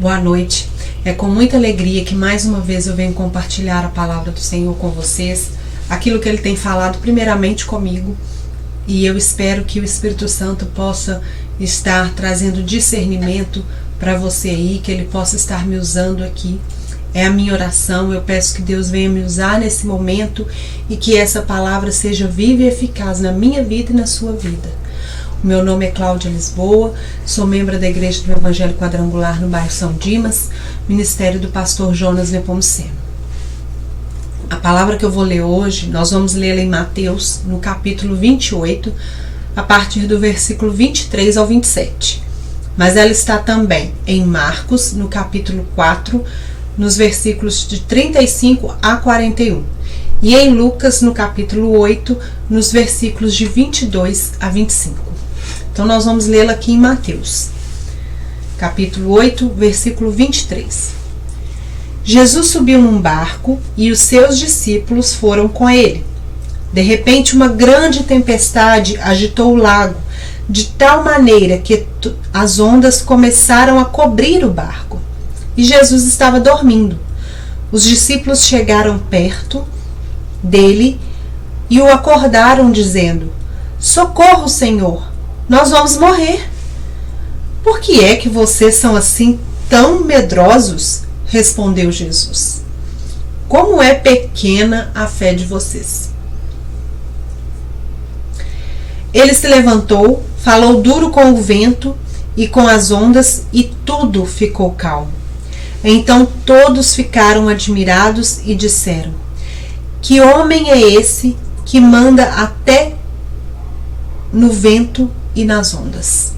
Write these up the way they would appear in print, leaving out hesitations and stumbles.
Boa noite. É com muita alegria que mais uma vez eu venho compartilhar a palavra do Senhor com vocês, aquilo que Ele tem falado primeiramente comigo, e eu espero que o Espírito Santo possa estar trazendo discernimento para você aí, que Ele possa estar me usando aqui. É a minha oração, eu peço que Deus venha me usar nesse momento e que essa palavra seja viva e eficaz na minha vida e na sua vida. O meu nome é Cláudia Lisboa, sou membro da Igreja do Evangelho Quadrangular no bairro São Dimas, ministério do pastor Jonas Nepomuceno. A palavra que eu vou ler hoje, nós vamos lê-la em Mateus, no capítulo 28, a partir do versículo 23 ao 27. Mas ela está também em Marcos, no capítulo 4, nos versículos de 35 a 41. E em Lucas, no capítulo 8, nos versículos de 22 a 25. Então nós vamos lê-la aqui em Mateus, capítulo 8, versículo 23. Jesus subiu num barco e os seus discípulos foram com ele. De repente, uma grande tempestade agitou o lago, de tal maneira que as ondas começaram a cobrir o barco. E Jesus estava dormindo. Os discípulos chegaram perto dele e o acordaram, dizendo: Socorro, Senhor! Nós vamos morrer. Por que é que vocês são assim tão medrosos? Respondeu Jesus. Como é pequena a fé de vocês. Ele se levantou, falou duro com o vento e com as ondas, e tudo ficou calmo. Então todos ficaram admirados e disseram: Que homem é esse que manda até no vento e nas ondas?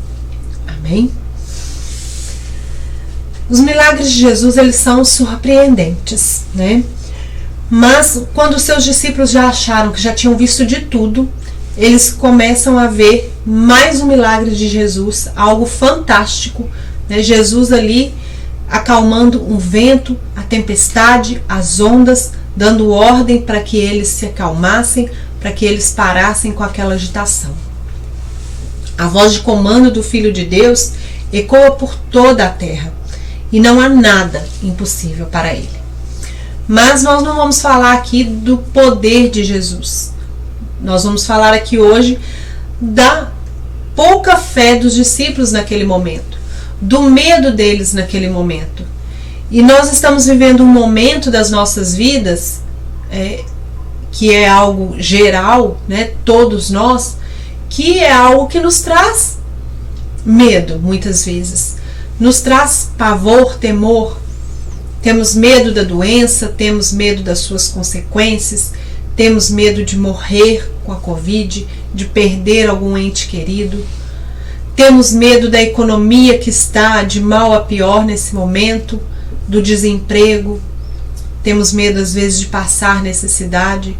Amém? Os milagres de Jesus, eles são surpreendentes, né? Mas quando os seus discípulos já acharam que já tinham visto de tudo, eles começam a ver mais um milagre de Jesus, algo fantástico, né? Jesus ali acalmando um vento, a tempestade, as ondas, dando ordem para que eles se acalmassem, para que eles parassem com aquela agitação. A voz de comando do Filho de Deus ecoa por toda a terra e não há nada impossível para ele. Mas nós não vamos falar aqui do poder de Jesus. Nós vamos falar aqui hoje da pouca fé dos discípulos naquele momento, do medo deles naquele momento. E nós estamos vivendo um momento das nossas vidas, que é algo geral, né? Todos nós, que é algo que nos traz medo, muitas vezes. Nos traz pavor, temor. Temos medo da doença, temos medo das suas consequências, temos medo de morrer com a Covid, de perder algum ente querido. Temos medo da economia que está de mal a pior nesse momento, do desemprego. Temos medo, às vezes, de passar necessidade.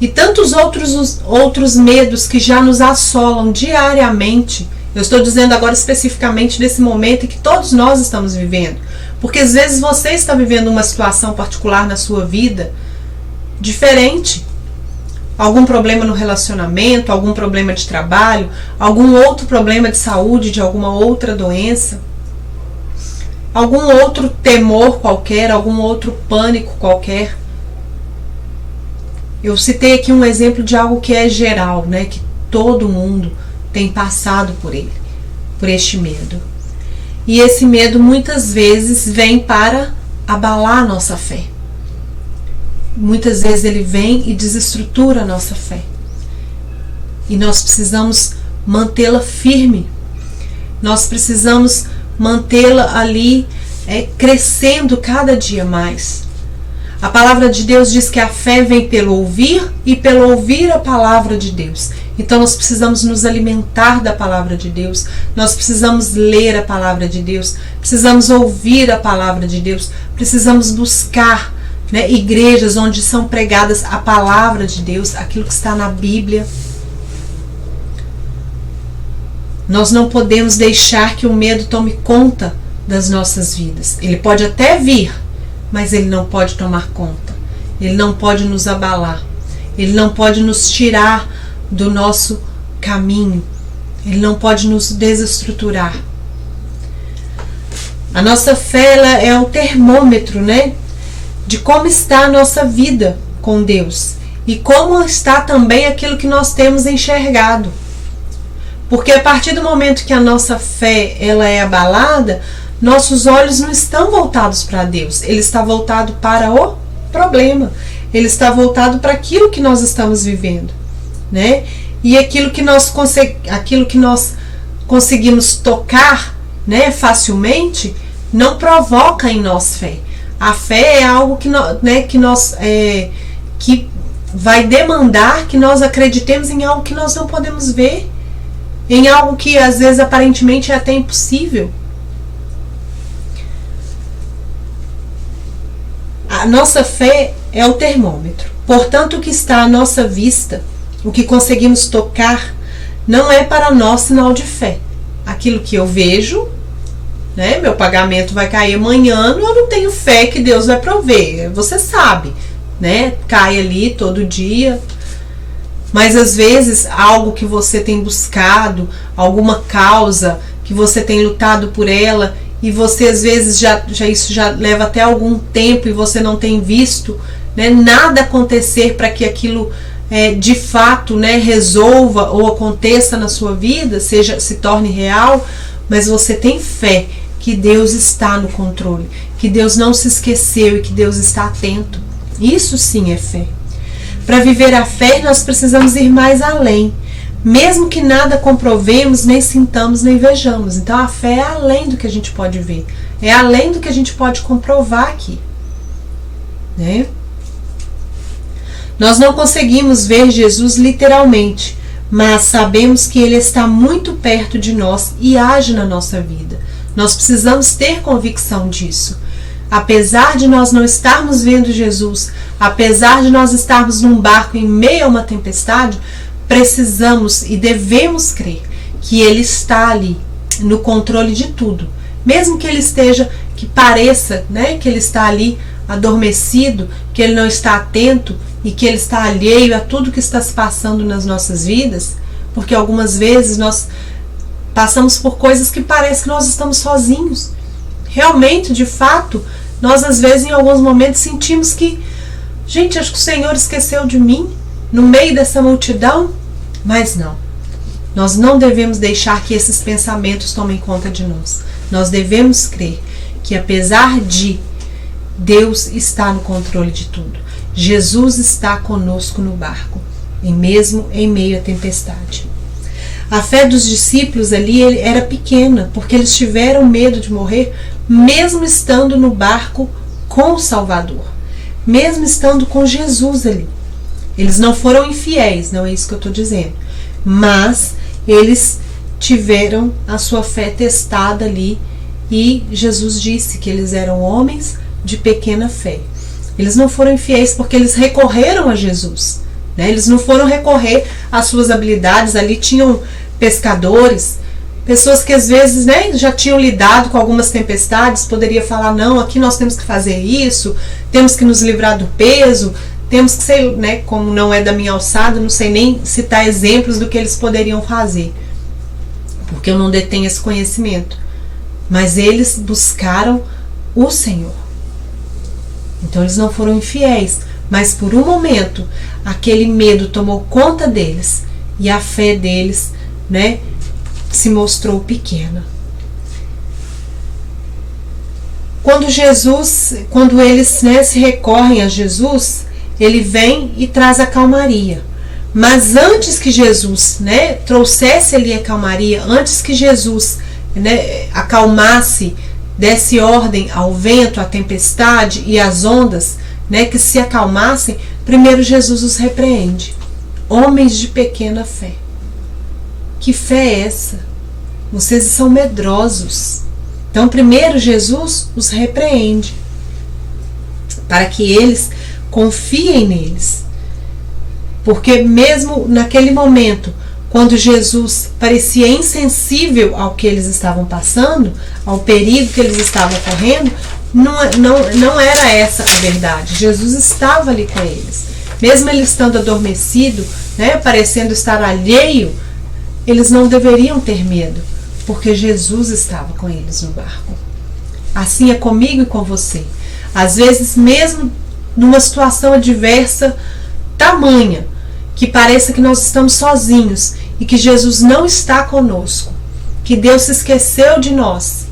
E tantos outros medos que já nos assolam diariamente. Eu estou dizendo agora especificamente desse momento em que todos nós estamos vivendo. Porque às vezes você está vivendo uma situação particular na sua vida diferente. Algum problema no relacionamento, algum problema de trabalho, algum outro problema de saúde, de alguma outra doença, algum outro temor qualquer, algum outro pânico qualquer. Eu citei aqui um exemplo de algo que é geral, né? Que todo mundo tem passado por ele, por este medo. E esse medo muitas vezes vem para abalar a nossa fé. Muitas vezes ele vem e desestrutura a nossa fé. E nós precisamos mantê-la firme. Nós precisamos mantê-la ali, crescendo cada dia mais. A palavra de Deus diz que a fé vem pelo ouvir e pelo ouvir a palavra de Deus. Então nós precisamos nos alimentar da palavra de Deus, nós precisamos ler a palavra de Deus, precisamos ouvir a palavra de Deus, precisamos buscar, né, igrejas onde são pregadas a palavra de Deus, aquilo que está na Bíblia. Nós não podemos deixar que o medo tome conta das nossas vidas. Ele pode até vir, mas ele não pode tomar conta. Ele não pode nos abalar. Ele não pode nos tirar do nosso caminho. Ele não pode nos desestruturar. A nossa fé, ela é o termômetro, né, de como está a nossa vida com Deus e como está também aquilo que nós temos enxergado. Porque a partir do momento que a nossa fé ela é abalada, nossos olhos não estão voltados para Deus, ele está voltado para o problema, ele está voltado para aquilo que nós estamos vivendo, né? E aquilo que nós conseguimos tocar, né, facilmente, não provoca em nós fé. A fé é algo que que vai demandar que nós acreditemos em algo que nós não podemos ver, em algo que às vezes aparentemente é até impossível. A nossa fé é o termômetro. Portanto, o que está à nossa vista, o que conseguimos tocar, não é para nós sinal de fé. Aquilo que eu vejo, né, meu pagamento vai cair amanhã, eu não tenho fé que Deus vai prover. Você sabe, né? Cai ali todo dia. Mas às vezes algo que você tem buscado, alguma causa que você tem lutado por ela, e você às vezes isso já leva até algum tempo e você não tem visto, né, nada acontecer para que aquilo de fato, né, resolva ou aconteça na sua vida, se torne real, mas você tem fé que Deus está no controle, que Deus não se esqueceu e que Deus está atento. Isso sim é fé. Para viver a fé, nós precisamos ir mais além, mesmo que nada comprovemos, nem sintamos, nem vejamos. Então a fé é além do que a gente pode ver, é além do que a gente pode comprovar aqui, né? Nós não conseguimos ver Jesus literalmente, mas sabemos que Ele está muito perto de nós e age na nossa vida. Nós precisamos ter convicção disso. Apesar de nós não estarmos vendo Jesus, apesar de nós estarmos num barco em meio a uma tempestade, precisamos e devemos crer que Ele está ali, no controle de tudo. Mesmo que Ele esteja, que pareça, né, que Ele está ali adormecido, que Ele não está atento e que Ele está alheio a tudo que está se passando nas nossas vidas, porque algumas vezes nós passamos por coisas que parece que nós estamos sozinhos. Realmente, de fato, nós às vezes em alguns momentos sentimos que, gente, acho que o Senhor esqueceu de mim no meio dessa multidão, mas não. Nós não devemos deixar que esses pensamentos tomem conta de nós. Nós devemos crer que apesar de Deus está no controle de tudo, Jesus está conosco no barco, e mesmo em meio à tempestade. A fé dos discípulos ali era pequena, porque eles tiveram medo de morrer, mesmo estando no barco com o Salvador, mesmo estando com Jesus ali. Eles não foram infiéis, não é isso que eu estou dizendo, mas eles tiveram a sua fé testada ali, e Jesus disse que eles eram homens de pequena fé. Eles não foram infiéis porque eles recorreram a Jesus, né? Eles não foram recorrer às suas habilidades. Ali tinham pescadores, pessoas que às vezes, né, já tinham lidado com algumas tempestades, poderia falar, não, aqui nós temos que fazer isso, temos que nos livrar do peso, temos que ser, né, como não é da minha alçada, não sei nem citar exemplos do que eles poderiam fazer, porque eu não detenho esse conhecimento. Mas eles buscaram o Senhor. Então eles não foram infiéis, mas por um momento aquele medo tomou conta deles e a fé deles, né, se mostrou pequena. Quando eles, né, se recorrem a Jesus, ele vem e traz a calmaria. Mas antes que Jesus, né, trouxesse ali a calmaria, antes que Jesus, né, acalmasse, desse ordem ao vento, à tempestade e às ondas, né, que se acalmassem, primeiro Jesus os repreende. Homens de pequena fé. Que fé é essa? Vocês são medrosos. Então, primeiro Jesus os repreende, para que eles confiem neles. Porque mesmo naquele momento, quando Jesus parecia insensível ao que eles estavam passando, ao perigo que eles estavam correndo, não era essa a verdade. Jesus estava ali com eles. Mesmo ele estando adormecido, né, parecendo estar alheio, eles não deveriam ter medo, porque Jesus estava com eles no barco. Assim é comigo e com você. Às vezes, mesmo numa situação adversa tamanha, que pareça que nós estamos sozinhos e que Jesus não está conosco, que Deus se esqueceu de nós.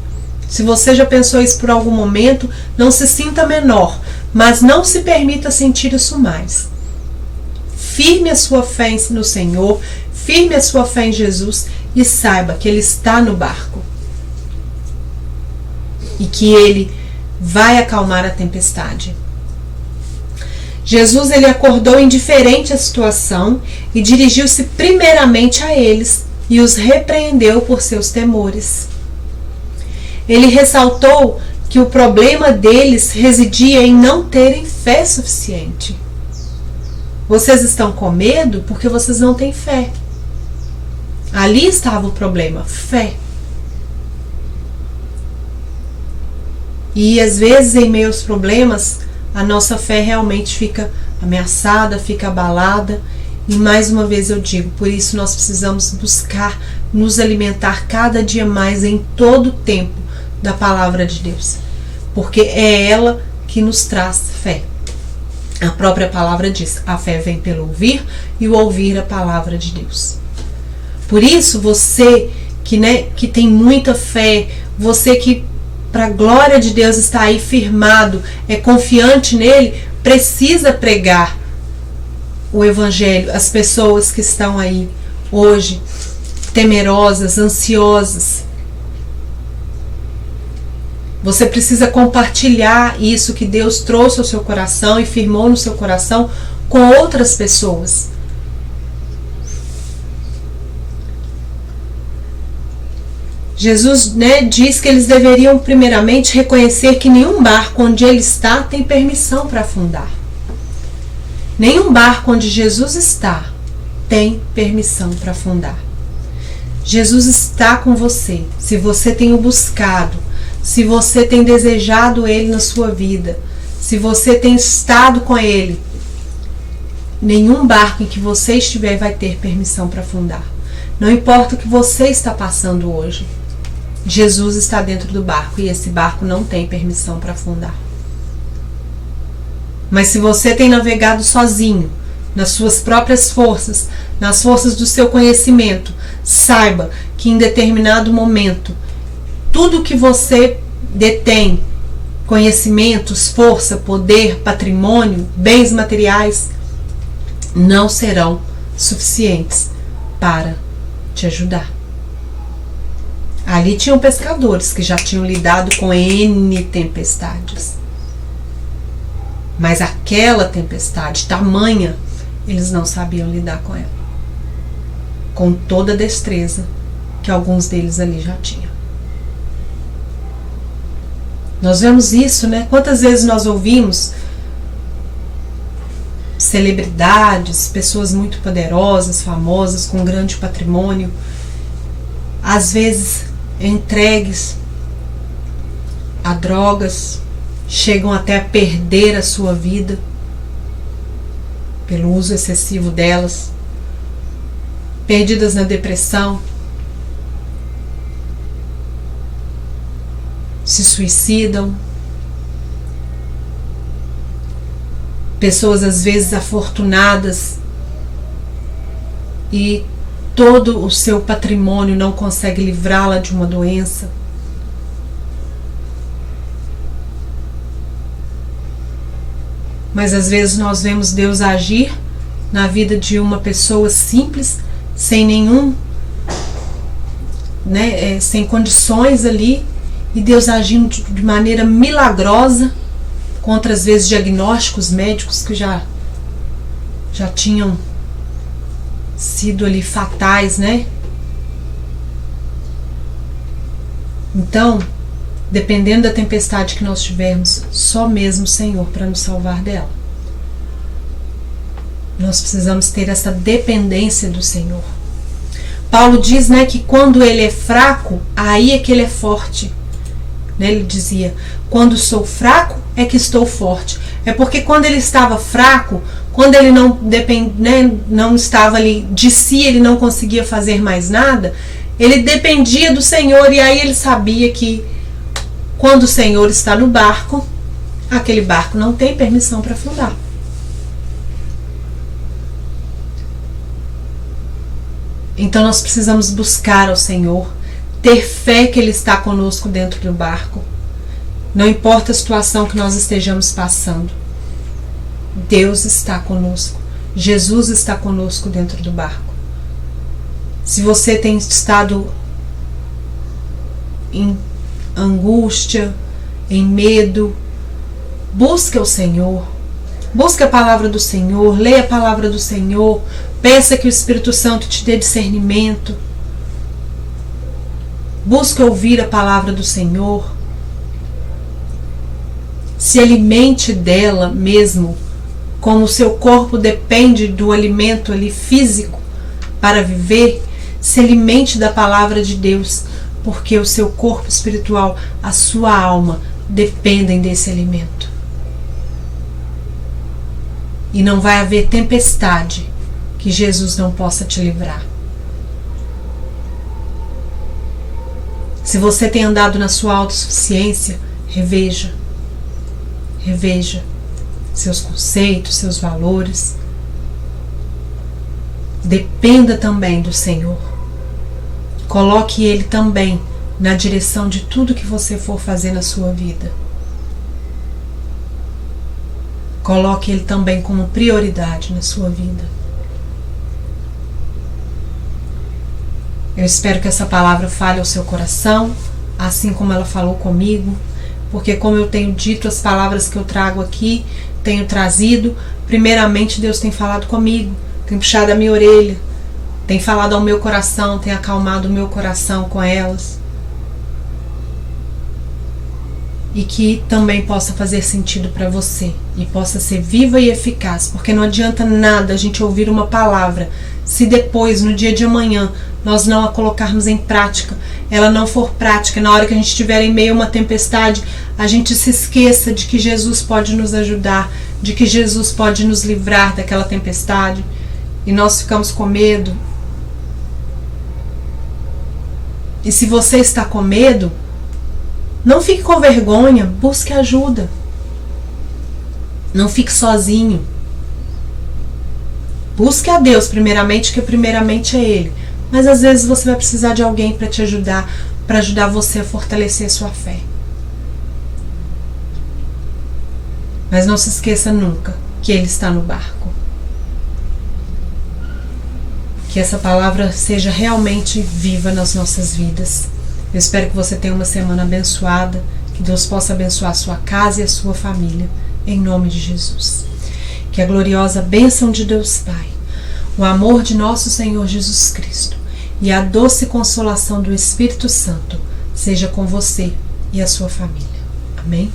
Se você já pensou isso por algum momento, não se sinta menor, mas não se permita sentir isso mais. Firme a sua fé no Senhor, firme a sua fé em Jesus e saiba que Ele está no barco e que Ele vai acalmar a tempestade. Jesus, ele acordou indiferente à situação e dirigiu-se primeiramente a eles e os repreendeu por seus temores. Ele ressaltou que o problema deles residia em não terem fé suficiente. Vocês estão com medo porque vocês não têm fé. Ali estava o problema, fé. E às vezes, em meio aos problemas, a nossa fé realmente fica ameaçada, fica abalada. E mais uma vez eu digo, por isso nós precisamos buscar nos alimentar cada dia mais, em todo o tempo, da palavra de Deus. Porque é ela que nos traz fé. A própria palavra diz, a fé vem pelo ouvir e o ouvir a palavra de Deus. Por isso, você que tem muita fé, você que para a glória de Deus está aí firmado, é confiante nele, precisa pregar o Evangelho às pessoas que estão aí hoje, temerosas, ansiosas. Você precisa compartilhar isso que Deus trouxe ao seu coração e firmou no seu coração com outras pessoas. Jesus, diz que eles deveriam primeiramente reconhecer que nenhum barco onde ele está tem permissão para afundar. Nenhum barco onde Jesus está tem permissão para afundar. Jesus está com você. Se você tem o buscado, se você tem desejado ele na sua vida, se você tem estado com ele, nenhum barco em que você estiver vai ter permissão para afundar. Não importa o que você está passando hoje, Jesus está dentro do barco e esse barco não tem permissão para afundar. Mas se você tem navegado sozinho, nas suas próprias forças, nas forças do seu conhecimento, saiba que em determinado momento, tudo que você detém, conhecimentos, força, poder, patrimônio, bens materiais, não serão suficientes para te ajudar. Ali tinham pescadores que já tinham lidado com N tempestades. Mas aquela tempestade tamanha, eles não sabiam lidar com ela. Com toda a destreza que alguns deles ali já tinham. Nós vemos isso, Quantas vezes nós ouvimos celebridades, pessoas muito poderosas, famosas, com grande patrimônio, às vezes entregues a drogas, chegam até a perder a sua vida pelo uso excessivo delas, perdidas na depressão, se suicidam, pessoas às vezes afortunadas e todo o seu patrimônio não consegue livrá-la de uma doença. Mas às vezes nós vemos Deus agir na vida de uma pessoa simples, sem nenhum, sem condições ali, e Deus agindo de maneira milagrosa contra às vezes diagnósticos médicos que já tinham sido ali fatais, Então, dependendo da tempestade que nós tivermos, só mesmo o Senhor para nos salvar dela. Nós precisamos ter essa dependência do Senhor. Paulo diz, que quando ele é fraco, aí é que ele é forte. Ele dizia, quando sou fraco é que estou forte. É porque quando ele estava fraco, quando ele não estava ali de si, ele não conseguia fazer mais nada, ele dependia do Senhor e aí ele sabia que Quando o Senhor está no barco, aquele barco não tem permissão para afundar. Então nós precisamos buscar ao Senhor, ter fé que Ele está conosco dentro do barco. Não importa a situação que nós estejamos passando, Deus está conosco. Jesus está conosco dentro do barco. Se você tem estado em angústia, em medo, busque o Senhor. Busque a palavra do Senhor, leia a palavra do Senhor, peça que o Espírito Santo te dê discernimento. Busque ouvir a palavra do Senhor. Se alimente dela mesmo, como o seu corpo depende do alimento ali físico para viver, se alimente da palavra de Deus, porque o seu corpo espiritual, a sua alma, dependem desse alimento. E não vai haver tempestade que Jesus não possa te livrar. Se você tem andado na sua autossuficiência, reveja seus conceitos, seus valores. Dependa também do Senhor. Coloque Ele também na direção de tudo que você for fazer na sua vida. Coloque Ele também como prioridade na sua vida. Eu espero que essa palavra fale ao seu coração, assim como ela falou comigo, porque como eu tenho dito, as palavras que eu trago aqui, tenho trazido, primeiramente Deus tem falado comigo, tem puxado a minha orelha, tem falado ao meu coração, tem acalmado o meu coração com elas. E que também possa fazer sentido para você e possa ser viva e eficaz, porque não adianta nada a gente ouvir uma palavra se depois, no dia de amanhã, nós não a colocarmos em prática, ela não for prática, na hora que a gente estiver em meio a uma tempestade, a gente se esqueça de que Jesus pode nos ajudar, de que Jesus pode nos livrar daquela tempestade e nós ficamos com medo. E se você está com medo, não fique com vergonha, busque ajuda. Não fique sozinho. Busque a Deus primeiramente, que primeiramente é Ele. Mas às vezes você vai precisar de alguém para te ajudar, para ajudar você a fortalecer a sua fé. Mas não se esqueça nunca que Ele está no barco. Que essa palavra seja realmente viva nas nossas vidas. Eu espero que você tenha uma semana abençoada, que Deus possa abençoar a sua casa e a sua família, em nome de Jesus. Que a gloriosa bênção de Deus Pai, o amor de nosso Senhor Jesus Cristo e a doce consolação do Espírito Santo seja com você e a sua família. Amém?